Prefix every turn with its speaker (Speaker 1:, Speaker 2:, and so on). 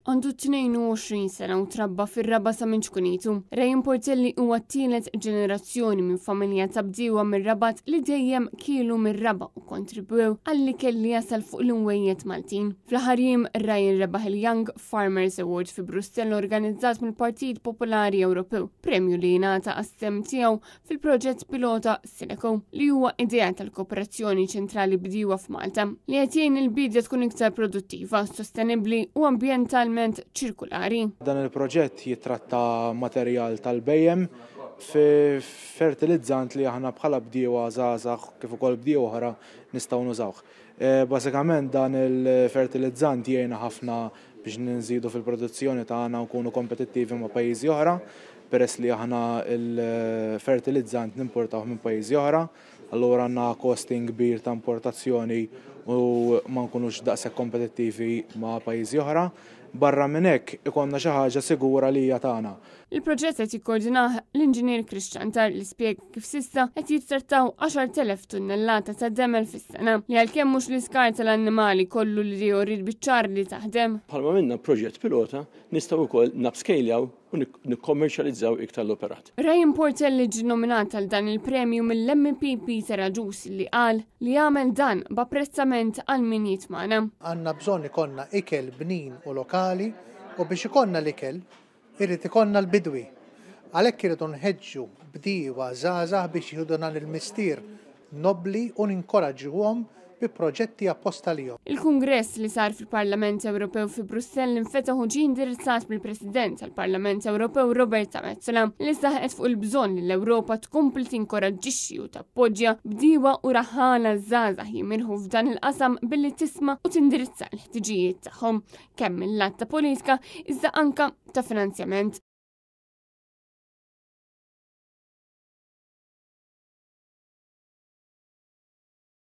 Speaker 1: għandu 22 sena u trabba fir-Raba sa Minċkunitu. Ryan Portelli huwa t-tielet ġenerazzjoni minn familja ta' bdiewa mir-Rabat li dejjem kielu mir-Raba u kontribwew għalli kelli jasal fuq l-imwejjed Maltin. Fl-aħħar jiem Ryan rebaħ il-Young Farmers Award fi Brussell organizzat mill-Partit Popolari Ewropew, premju li jingħata għas-sem tiegħu fil-proġett pilota Sileco li huwa idea tal-kooperazzjoni ċentrali bdiewa f'Malta li qed jgħin il-bidja tkun iktar produttiva, sostenibbli u ambjentalment ċirkulari.
Speaker 2: Dan il-proġett jitratta materjal tal-bejjem fi fertilizzant li aħna bħala bdiewa żgħażagħ kif ukoll bdiewa oħra nistgħu nużawh. Bażikament dan il-fertilizzant jgħinna ħafna biex ninżidu fil-produzzjoni tagħna u nkunu kompetittivi ma' pajjiżi oħra, peress li aħna il-fertilizzant nimportaw minn pajjiżi oħra, allura għandna costing kbir ta' importazzjoni u ma nkunux daqshekk kompetittivi ma' pajjiżi oħra. Barra minn hekk ikonna xi ħaġa sigura li hija tagħna.
Speaker 1: Il-proġett qed jikkoordinah l-Inġinier Christian Tar li spjega kif s'issa qed jittrattaw 10,000 tunnellata ta' demel fis-sena li għalkemm mhux l-iskart tal-annimali kollu li jorid biċ-ċar li taħdem.
Speaker 3: Bħalma minna proġett pilota nistgħu wkoll napscalejaw u nikkommerċjalizzaw iktar l-operat.
Speaker 1: Ryan Portelli ġie nominat għal dan il-premju mill-MP Peter Aġus li qal li jagħmel dan b'apprezzament għal min jitmana.
Speaker 4: Għandna bżonn ikollna ikel bnin u lokali u biex ikollna l-ikel irrid ikollna l-bidwi. Għalhekk irridu nħeġġu bdiewa żgħażagħ biex jieħdu dan il-mistier nobbli u ninkoraġġuhom bi proġetti apposta lihom.
Speaker 1: Il-Kungress li sar fil-Parlament Ewropew fi Brussell infetaħ u ġie indirizzat mill-President tal-Parlament Ewropew Roberta Metsola li saħqet fuq il-bżonn li l-Ewropa tkompli tinkoraġġixxi u tappoġġja bdiewa u raħala żgħażagħ jimirħu f'dan il-qasam billi tisma' u tindirizza l-ħtiġijiet tagħhom kemm mill-lat ta' politika iżda anke ta' finanzjament.